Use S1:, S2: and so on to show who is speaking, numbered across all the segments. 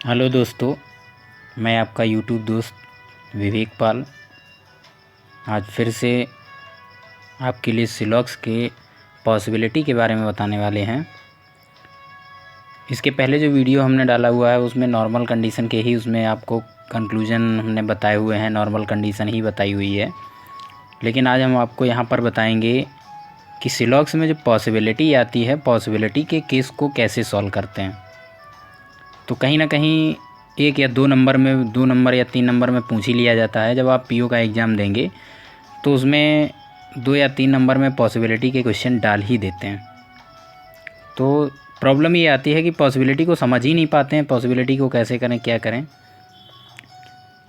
S1: Hello दोस्तों, मैं आपका यूट्यूब दोस्त विवेक पाल आज फिर से आपके लिए सिलॉक्स के पॉसिबिलिटी के बारे में बताने वाले हैं। इसके पहले जो वीडियो हमने डाला हुआ है उसमें नॉर्मल कंडीशन के ही उसमें आपको कंक्लूजन हमने बताए हुए हैं, नॉर्मल कंडीशन ही बताई हुई है। लेकिन आज हम आपको यहाँ पर बताएंगे कि सिलॉक्स में जो पॉसिबिलिटी आती है, पॉसिबिलिटी के केस को कैसे सॉल्व करते हैं। तो कहीं ना कहीं 1 या 2 नंबर में, 2 नंबर या 3 नंबर में पूछ ही लिया जाता है। जब आप पीओ का एग्ज़ाम देंगे तो उसमें 2 या 3 नंबर में पॉसिबिलिटी के क्वेश्चन डाल ही देते हैं। तो प्रॉब्लम ये आती है कि पॉसिबिलिटी को समझ ही नहीं पाते हैं, पॉसिबिलिटी को कैसे करें, क्या करें।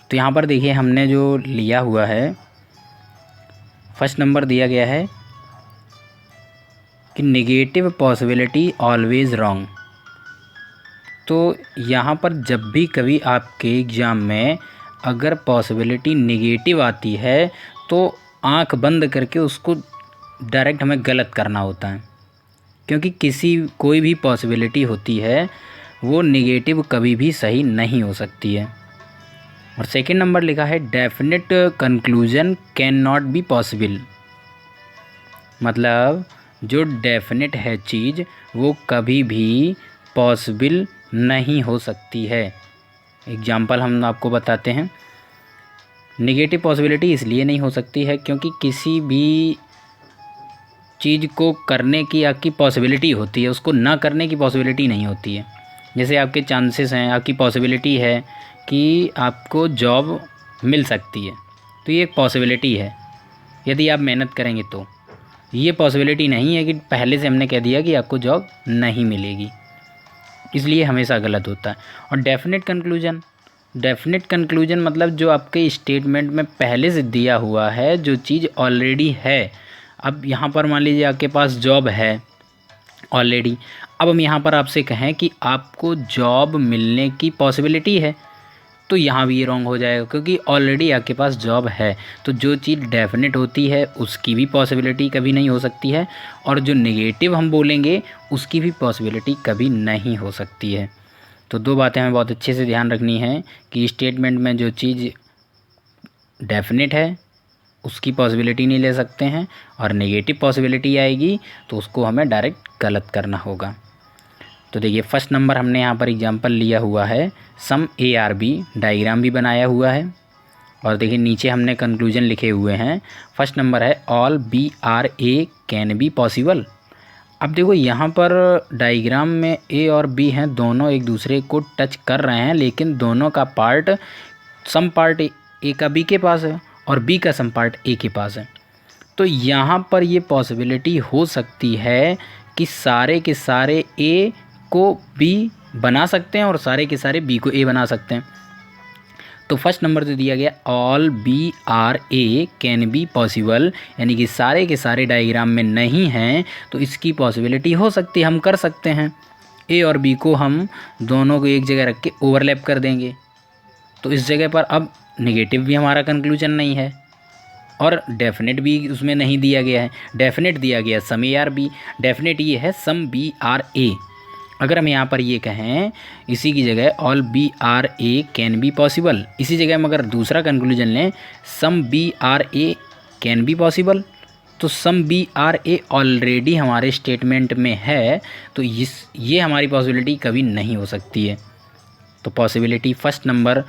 S1: तो यहाँ पर देखिए हमने जो लिया हुआ है, फर्स्ट नंबर दिया गया है कि नेगेटिव पॉसिबिलिटी ऑलवेज़ रॉन्ग। तो यहाँ पर जब भी कभी आपके एग्ज़ाम में अगर पॉसिबिलिटी नेगेटिव आती है तो आंख बंद करके उसको डायरेक्ट हमें गलत करना होता है, क्योंकि कोई भी पॉसिबिलिटी होती है वो नेगेटिव कभी भी सही नहीं हो सकती है। और सेकंड नंबर लिखा है definite conclusion can not be possible. मतलब जो डेफिनेट है चीज़ वो कभी भी पॉसिबल नहीं हो सकती है। एग्जाम्पल हम आपको बताते हैं। नेगेटिव पॉसिबिलिटी इसलिए नहीं हो सकती है क्योंकि किसी भी चीज़ को करने की आपकी पॉसिबिलिटी होती है, उसको ना करने की पॉसिबिलिटी नहीं होती है। जैसे आपके चांसेस हैं, आपकी पॉसिबिलिटी है कि आपको जॉब मिल सकती है, तो ये एक पॉसिबिलिटी है यदि आप मेहनत करेंगे। तो ये पॉसिबिलिटी नहीं है कि पहले से हमने कह दिया कि आपको जॉब नहीं मिलेगी, इसलिए हमेशा गलत होता है। और डेफिनेट कंक्लूजन मतलब जो आपके स्टेटमेंट में पहले से दिया हुआ है, जो चीज़ ऑलरेडी है। अब यहाँ पर मान लीजिए आपके पास जॉब है ऑलरेडी, अब हम यहाँ पर आपसे कहें कि आपको जॉब मिलने की पॉसिबिलिटी है, तो यहाँ भी ये रॉन्ग हो जाएगा क्योंकि ऑलरेडी आपके पास जॉब है। तो जो चीज़ डेफिनेट होती है उसकी भी पॉसिबिलिटी कभी नहीं हो सकती है, और जो नेगेटिव हम बोलेंगे उसकी भी पॉसिबिलिटी कभी नहीं हो सकती है। तो 2 बातें हमें बहुत अच्छे से ध्यान रखनी है कि स्टेटमेंट में जो चीज़ डेफिनेट है उसकी पॉसिबिलिटी नहीं ले सकते हैं, और नेगेटिव पॉसिबिलिटी आएगी तो उसको हमें डायरेक्ट गलत करना होगा। तो देखिए फर्स्ट नंबर हमने यहाँ पर एग्जांपल लिया हुआ है, some A are B, diagram भी बनाया हुआ है। और देखिए नीचे हमने कंक्लूजन लिखे हुए हैं। फर्स्ट नंबर है all B are A can be possible. अब देखो यहाँ पर डायग्राम में ए और बी हैं, दोनों एक दूसरे को टच कर रहे हैं, लेकिन दोनों का पार्ट, सम पार्ट ए का बी के पास है और बी का सम पार्ट ए के पास है। तो यहाँ पर ये पॉसिबिलिटी हो सकती है कि सारे के सारे ए को बी बना सकते हैं और सारे के सारे बी को ए बना सकते हैं। तो फर्स्ट नंबर तो दिया गया all B are A can be possible, यानी कि सारे के सारे डायग्राम में नहीं हैं तो इसकी पॉसिबिलिटी हो सकती है, हम कर सकते हैं। ए और बी को हम दोनों को एक जगह रख के ओवरलैप कर देंगे, तो इस जगह पर अब नेगेटिव भी हमारा कंक्लूजन नहीं है और डेफिनेट भी उसमें नहीं दिया गया है। डेफिनेट दिया गया some A are B, definite ये है सम बी आर ए। अगर हम यहाँ पर ये कहें इसी की जगह all B are A can be possible, इसी जगह हम अगर दूसरा कंक्लूजन लें some B are A can be possible, तो some B are A already हमारे स्टेटमेंट में है, तो ये हमारी पॉसिबिलिटी कभी नहीं हो सकती है। तो पॉसिबिलिटी फर्स्ट नंबर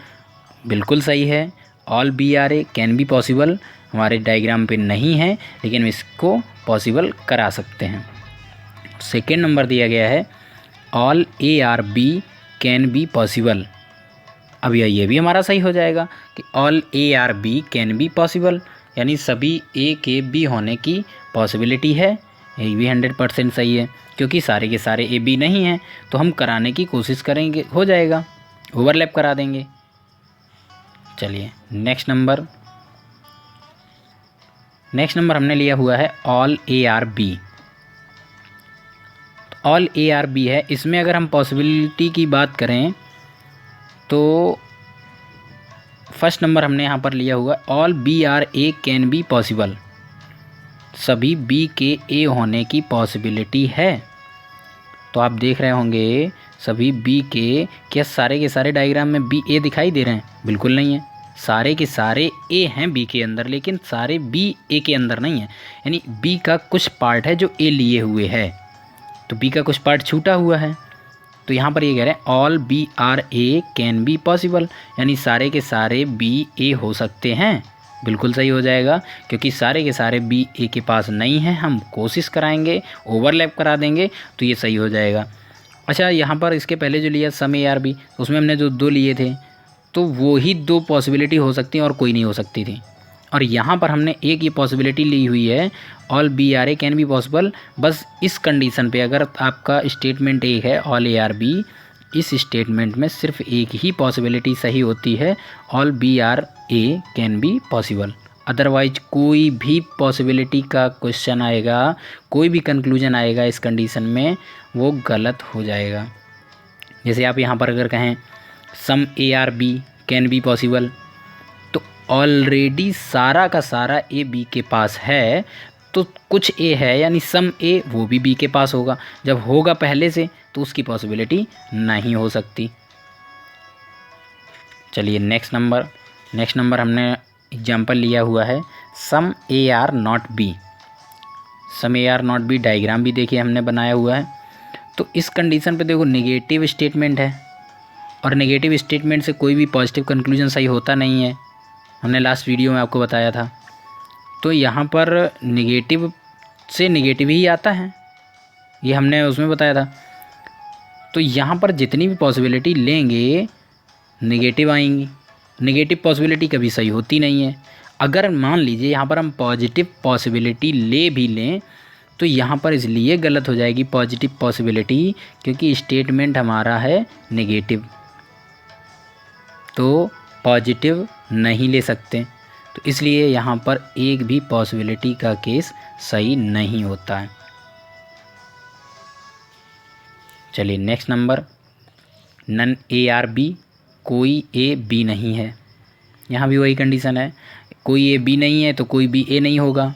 S1: बिल्कुल सही है, all B are A can be possible हमारे डायग्राम पे नहीं है, लेकिन हम इसको पॉसिबल करा सकते हैं। सेकेंड नंबर दिया गया है all A are B can be possible. अब ये भी हमारा सही हो जाएगा कि all A are B can be possible, यानी सभी ए के बी होने की पॉसिबिलिटी है। ये भी 100% सही है क्योंकि सारे के सारे ए बी नहीं हैं, तो हम कराने की कोशिश करेंगे, हो जाएगा, ओवरलैप करा देंगे। चलिए नेक्स्ट नंबर हमने लिया हुआ है all A are B. All A are B है, इसमें अगर हम पॉसिबिलिटी की बात करें तो फर्स्ट नंबर हमने यहाँ पर लिया हुआ all B are A can be possible, सभी बी के ए होने की पॉसिबिलिटी है। तो आप देख रहे होंगे सभी बी के, क्या सारे के सारे डायग्राम में बी ए दिखाई दे रहे हैं? बिल्कुल नहीं है। सारे के सारे ए हैं बी के अंदर, लेकिन सारे बी ए के अंदर नहीं है। यानी बी का कुछ पार्ट है जो ए लिए हुए है, तो बी का कुछ पार्ट छूटा हुआ है। तो यहाँ पर ये कह रहे हैं all B are A can be possible, यानी सारे के सारे बी ए हो सकते हैं। बिल्कुल सही हो जाएगा, क्योंकि सारे के सारे बी ए के पास नहीं हैं। हम कोशिश कराएंगे, ओवरलैप करा देंगे तो ये सही हो जाएगा। अच्छा, यहाँ पर इसके पहले जो लिया सम ए आर बी, उसमें हमने जो 2 लिए थे, तो वो ही 2 पॉसिबिलिटी हो सकती हैं और कोई नहीं हो सकती थी। और यहाँ पर हमने एक ही पॉसिबिलिटी ली हुई है, all B are A can be possible. बस इस कंडीशन पे, अगर आपका स्टेटमेंट एक है ऑल ए आर बी, इस स्टेटमेंट में सिर्फ एक ही पॉसिबिलिटी सही होती है, all B are A can be possible. Otherwise कोई भी पॉसिबिलिटी का क्वेश्चन आएगा, कोई भी कंक्लूजन आएगा इस कंडीशन में, वो गलत हो जाएगा। जैसे आप यहाँ पर अगर कहें some A are B can be possible, तो ऑलरेडी सारा का सारा ए बी के पास है, तो कुछ ए है यानी सम ए वो भी बी के पास होगा। जब होगा पहले से तो उसकी पॉसिबिलिटी नहीं हो सकती। चलिए नेक्स्ट नंबर हमने एग्जाम्पल लिया हुआ है some A are not B. Some A are not B diagram भी देखिए हमने बनाया हुआ है। तो इस कंडीशन पे देखो नेगेटिव स्टेटमेंट है, और नेगेटिव स्टेटमेंट से कोई भी पॉजिटिव कंक्लूजन सही होता नहीं है, हमने लास्ट वीडियो में आपको बताया था। तो यहाँ पर नेगेटिव से नेगेटिव ही आता है, ये हमने उसमें बताया था। तो यहाँ पर जितनी भी पॉसिबिलिटी लेंगे नेगेटिव आएंगी। नेगेटिव पॉसिबिलिटी कभी सही होती नहीं है। अगर मान लीजिए यहाँ पर हम पॉजिटिव पॉसिबिलिटी ले भी लें, तो यहाँ पर इसलिए गलत हो जाएगी पॉजिटिव पॉसिबिलिटी, क्योंकि स्टेटमेंट हमारा है नेगेटिव, तो पॉजिटिव नहीं ले सकते। तो इसलिए यहाँ पर एक भी पॉसिबिलिटी का केस सही नहीं होता है। चलिए next number, none A are B, कोई ए बी नहीं है। यहाँ भी वही कंडीशन है, कोई ए बी नहीं है तो कोई बी ए नहीं होगा।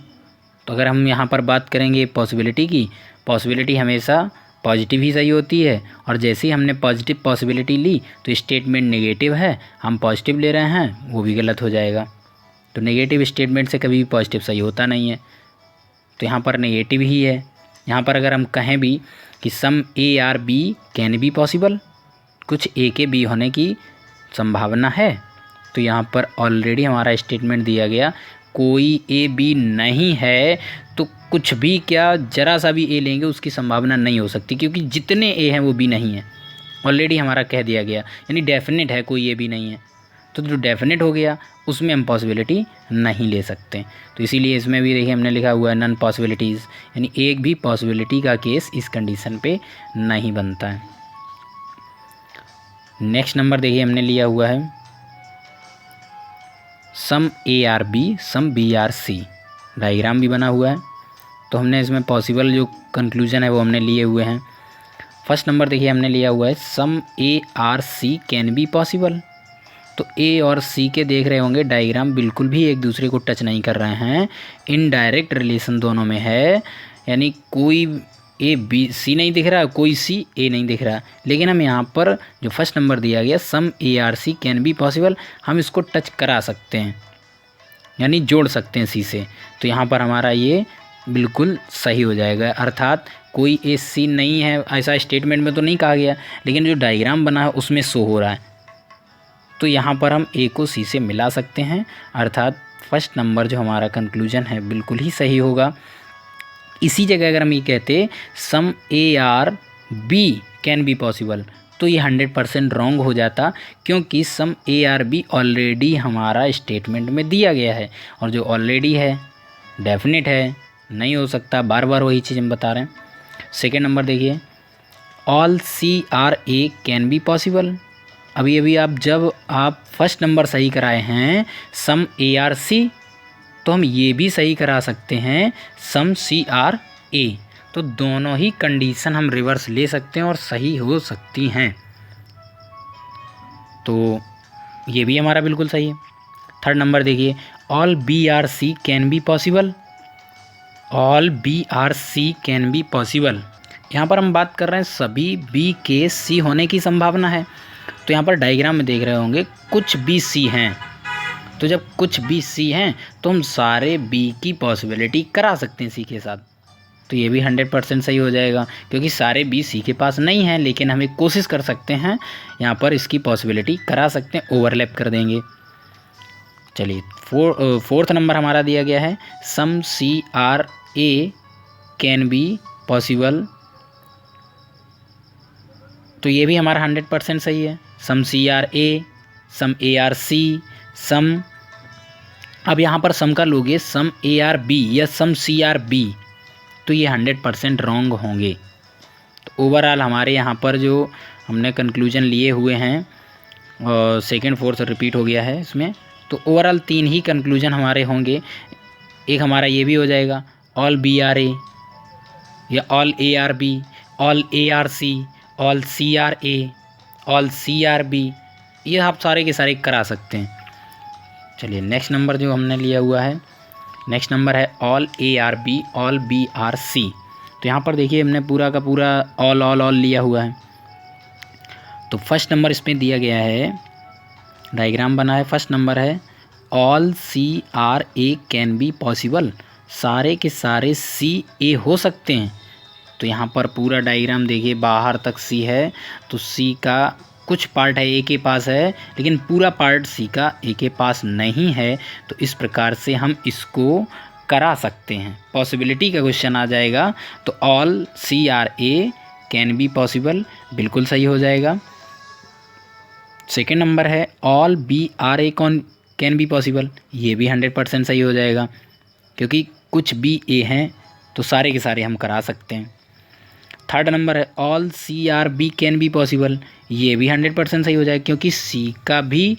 S1: तो अगर हम यहाँ पर बात करेंगे पॉसिबिलिटी की, पॉसिबिलिटी हमेशा पॉजिटिव ही सही होती है, और जैसे ही हमने पॉजिटिव पॉसिबिलिटी ली तो स्टेटमेंट नेगेटिव है, हम पॉजिटिव ले रहे हैं, वो भी गलत हो जाएगा। तो नेगेटिव स्टेटमेंट से कभी भी पॉजिटिव सही होता नहीं है, तो यहाँ पर नेगेटिव ही है। यहाँ पर अगर हम कहें भी कि some A are B can be possible, कुछ ए के बी होने की संभावना है, तो यहाँ पर ऑलरेडी हमारा स्टेटमेंट दिया गया कोई ए बी नहीं है, तो कुछ भी क्या जरा सा भी ए लेंगे उसकी संभावना नहीं हो सकती, क्योंकि जितने ए हैं वो बी नहीं है, ऑलरेडी हमारा कह दिया गया। यानी डेफिनेट है कोई ए बी नहीं है, तो जो डेफिनेट हो गया उसमें हम पॉसिबिलिटी नहीं ले सकते। तो इसीलिए इसमें भी देखिए हमने लिखा हुआ है नन पॉसिबिलिटीज़, यानी एक भी पॉसिबिलिटी का केस इस कंडीशन पे नहीं बनता है। नेक्स्ट नंबर देखिए हमने लिया हुआ है some A are B some B are C, diagram भी बना हुआ है। तो हमने इसमें पॉसिबल जो कंक्लूजन है वो हमने लिए हुए हैं। फर्स्ट नंबर देखिए हमने लिया हुआ है some A are C can be possible. तो ए और सी के देख रहे होंगे डायग्राम बिल्कुल भी एक दूसरे को टच नहीं कर रहे हैं, इनडायरेक्ट रिलेशन दोनों में है, यानी कोई ए बी सी नहीं दिख रहा, कोई सी ए नहीं दिख रहा। लेकिन हम यहाँ पर जो फर्स्ट नंबर दिया गया some A are C can be possible, हम इसको टच करा सकते हैं, यानी जोड़ सकते हैं सी से। तो यहाँ पर हमारा ये बिल्कुल सही हो जाएगा, अर्थात कोई ए सी नहीं है ऐसा स्टेटमेंट में तो नहीं कहा गया, लेकिन जो डायग्राम बना है उसमें शो हो रहा है। तो यहाँ पर हम ए को सी से मिला सकते हैं, अर्थात फर्स्ट नंबर जो हमारा कंक्लूजन है बिल्कुल ही सही होगा। इसी जगह अगर हम ये कहते some A are B can be possible, तो ये 100% रॉन्ग हो जाता, क्योंकि some A are B already हमारा स्टेटमेंट में दिया गया है, और जो ऑलरेडी है डेफिनेट है, नहीं हो सकता। बार बार वही चीज़ हम बता रहे हैं। सेकेंड नंबर देखिए all C are A can be possible. अभी अभी जब आप फर्स्ट नंबर सही कराए हैं सम ए आर सी, तो हम ये भी सही करा सकते हैं सम सी आर ए। तो दोनों ही कंडीशन हम रिवर्स ले सकते हैं और सही हो सकती हैं, तो ये भी हमारा बिल्कुल सही है। थर्ड नंबर देखिए all B are C can be possible. All B are C can be possible, यहाँ पर हम बात कर रहे हैं सभी बी के सी होने की संभावना है। तो यहाँ पर डायग्राम में देख रहे होंगे कुछ बी सी हैं। तो जब कुछ बी सी हैं तो हम सारे बी की पॉसिबिलिटी करा सकते हैं सी के साथ। तो ये भी 100% सही हो जाएगा, क्योंकि सारे बी सी के पास नहीं हैं, लेकिन हम एक कोशिश कर सकते हैं, यहाँ पर इसकी पॉसिबिलिटी करा सकते हैं, ओवरलैप कर देंगे। चलिए फोर्थ नंबर हमारा दिया गया है some C are A can be possible. तो ये भी हमारा 100% सही है। Some C are A, some A are सी, सम, अब यहाँ पर सम का लोगे सम ए आर बी या सम सी आर बी, तो ये 100% रॉन्ग होंगे। तो ओवरऑल हमारे यहाँ पर जो हमने कंक्लूजन लिए हुए हैं, सेकंड फोर्थ रिपीट हो गया है इसमें, तो ओवरऑल 3 ही कंक्लूजन हमारे होंगे। एक हमारा ये भी हो जाएगा ऑल बी आर ए या all A are B, all A are C, all C are A, all C are B, ये आप सारे के सारे करा सकते हैं। चलिए नेक्स्ट नंबर जो हमने लिया हुआ है, नेक्स्ट नंबर है all A are B, all B are C. तो यहाँ पर देखिए हमने पूरा का पूरा ऑल ऑल ऑल लिया हुआ है। तो फर्स्ट नंबर इसमें दिया गया है, डायग्राम बना है, फर्स्ट नंबर है all C are A can be possible, सारे के सारे सी ए हो सकते हैं। तो यहाँ पर पूरा डायग्राम देखिए, बाहर तक सी है, तो सी का कुछ पार्ट है ए के पास है, लेकिन पूरा पार्ट सी का ए के पास नहीं है। तो इस प्रकार से हम इसको करा सकते हैं। पॉसिबिलिटी का क्वेश्चन आ जाएगा तो all C are A can be possible, बिल्कुल सही हो जाएगा। सेकेंड नंबर है all B are A can be possible, ये भी 100% सही हो जाएगा, क्योंकि कुछ बी ए हैं तो सारे के सारे हम करा सकते हैं। थर्ड नंबर है all C are B can be possible, ये भी 100% सही हो जाएगा, क्योंकि सी का भी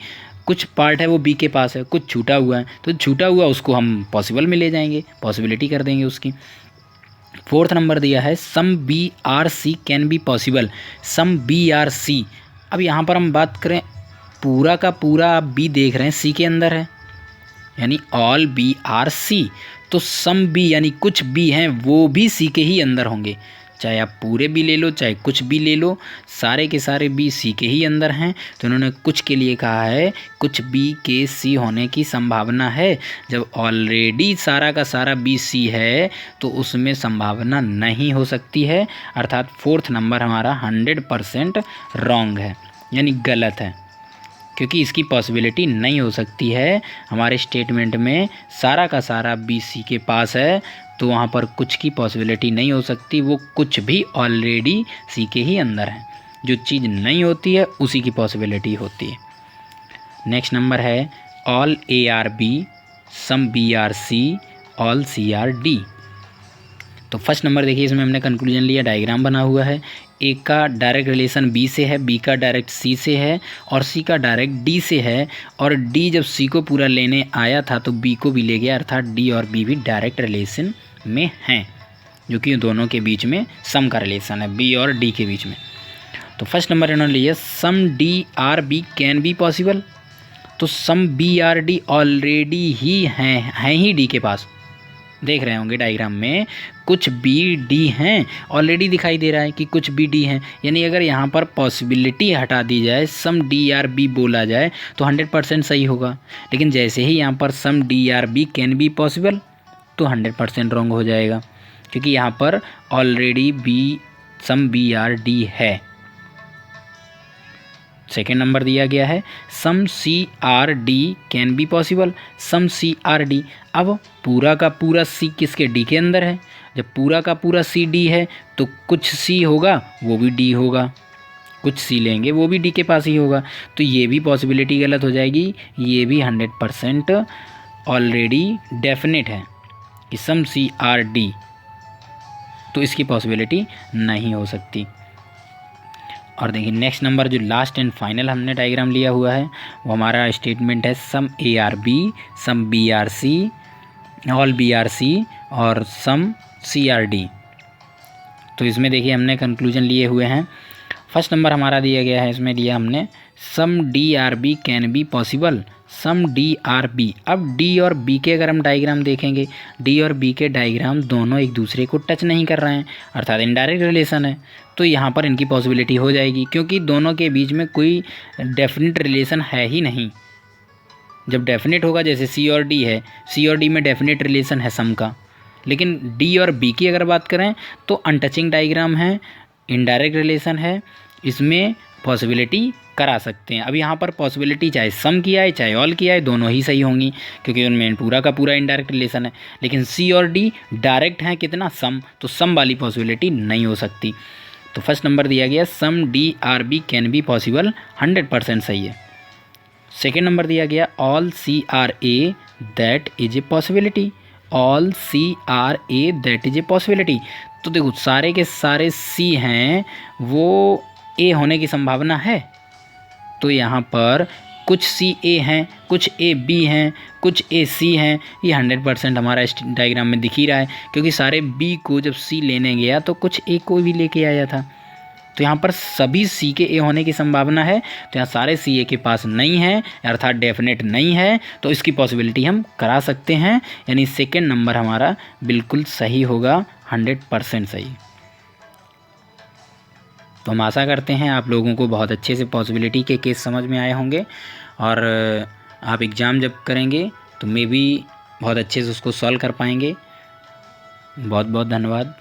S1: कुछ पार्ट है वो बी के पास है, कुछ छूटा हुआ है, तो छूटा हुआ उसको हम पॉसिबल में ले जाएंगे, पॉसिबिलिटी कर देंगे उसकी। फोर्थ नंबर दिया है some B are C can be possible, some B are C. अब यहाँ पर हम बात करें, पूरा का पूरा आप बी देख रहे हैं सी के अंदर है, यानी ऑल बी आर सी, तो सम बी यानी कुछ बी हैं वो भी सी के ही अंदर होंगे। चाहे आप पूरे बी ले लो, चाहे कुछ बी ले लो, सारे के सारे बी सी के ही अंदर हैं। तो उन्होंने कुछ के लिए कहा है कुछ बी के सी होने की संभावना है। जब ऑलरेडी सारा का सारा बी सी है तो उसमें संभावना नहीं हो सकती है, अर्थात फोर्थ नंबर हमारा 100% रॉन्ग है, यानी गलत है, क्योंकि इसकी पॉसिबिलिटी नहीं हो सकती है। हमारे स्टेटमेंट में सारा का सारा बी सी के पास है, तो वहाँ पर कुछ की पॉसिबिलिटी नहीं हो सकती, वो कुछ भी ऑलरेडी सी के ही अंदर है। जो चीज़ नहीं होती है उसी की पॉसिबिलिटी होती है। नेक्स्ट नंबर है all A are B, some B are C, all C are D. तो फर्स्ट नंबर देखिए, इसमें हमने कंक्लूजन लिया, डायग्राम बना हुआ है। ए का डायरेक्ट रिलेशन बी से है, बी का डायरेक्ट सी से है, और सी का डायरेक्ट डी से है, और डी जब सी को पूरा लेने आया था तो बी को भी ले गया, अर्थात डी और बी भी डायरेक्ट रिलेशन में हैं, जो कि दोनों के बीच में सम का रिलेशन है, बी और डी के बीच में। तो फर्स्ट नंबर इन्होंने लिया some D are B can be possible. तो some B are D already ही हैं ही डी के पास, देख रहे होंगे डायग्राम में कुछ बी डी हैं, ऑलरेडी दिखाई दे रहा है कि कुछ बी डी हैं, यानी अगर यहाँ पर पॉसिबिलिटी हटा दी जाए, सम डी आर बी बोला जाए तो 100% सही होगा। लेकिन जैसे ही यहाँ पर some D are B can be possible, तो 100% रॉन्ग हो जाएगा, क्योंकि यहाँ पर already B some B are D है। सेकेंड नंबर दिया गया है some C are D can be possible, some C are D. अब पूरा का पूरा सी किसके, डी के अंदर है। जब पूरा का पूरा सी डी है तो कुछ सी होगा वो भी डी होगा, कुछ सी लेंगे वो भी डी के पास ही होगा, तो ये भी पॉसिबिलिटी गलत हो जाएगी। ये भी 100% ऑलरेडी डेफिनेट है कि सम सी आर डी, तो इसकी पॉसिबिलिटी नहीं हो सकती। और देखिए नेक्स्ट नंबर जो लास्ट एंड फाइनल हमने डायग्राम लिया हुआ है वो हमारा स्टेटमेंट है some A are B, some B are C, all B are C, और सम सी आर डी। तो इसमें देखिए हमने कंक्लूजन लिए हुए हैं। फर्स्ट नंबर हमारा दिया गया है, इसमें दिया हमने some D are B can be possible, some D are B. अब डी और बी के अगर हम डायग्राम देखेंगे, डी और बी के डायग्राम दोनों एक दूसरे को टच नहीं कर रहे हैं, अर्थात इनडायरेक्ट रिलेशन है। तो यहाँ पर इनकी पॉसिबिलिटी हो जाएगी, क्योंकि दोनों के बीच में कोई डेफिनेट रिलेशन है ही नहीं। जब डेफिनेट होगा, जैसे सी और डी है, सी और डी में डेफिनेट रिलेशन है सम का, लेकिन डी और बी की अगर बात करें तो अनटचिंग डायग्राम है, इनडायरेक्ट रिलेशन है, इसमें पॉसिबिलिटी करा सकते हैं। अब यहाँ पर पॉसिबिलिटी चाहे सम की आए चाहे ऑल की आए, दोनों ही सही होंगी, क्योंकि उनमें पूरा का पूरा इनडायरेक्ट रिलेशन है। लेकिन सी और डी डायरेक्ट हैं कितना, सम, तो सम वाली पॉसिबिलिटी नहीं हो सकती। तो फर्स्ट नंबर दिया गया some D are B can be possible, 100% सही है। सेकेंड नंबर दिया गया all C are A that is a possibility, all C are A that is a possibility. तो देखो सारे के सारे सी हैं, वो ए होने की संभावना है। तो यहाँ पर कुछ सी ए हैं, कुछ ए बी हैं, कुछ ए सी हैं, ये 100% हमारा इस डायग्राम में दिख ही रहा है, क्योंकि सारे बी को जब सी लेने गया तो कुछ ए को भी लेके आया था। तो यहाँ पर सभी सी के ए होने की संभावना है, तो यहाँ सारे सी ए के पास नहीं है, अर्थात डेफिनेट नहीं है, तो इसकी पॉसिबिलिटी हम करा सकते हैं। यानी सेकेंड नंबर हमारा बिल्कुल सही होगा, 100% सही। तो हम आशा करते हैं आप लोगों को बहुत अच्छे से पॉसिबिलिटी के केस समझ में आए होंगे, और आप एग्ज़ाम जब करेंगे तो मे भी बहुत अच्छे से उसको सॉल्व कर पाएंगे। बहुत बहुत धन्यवाद।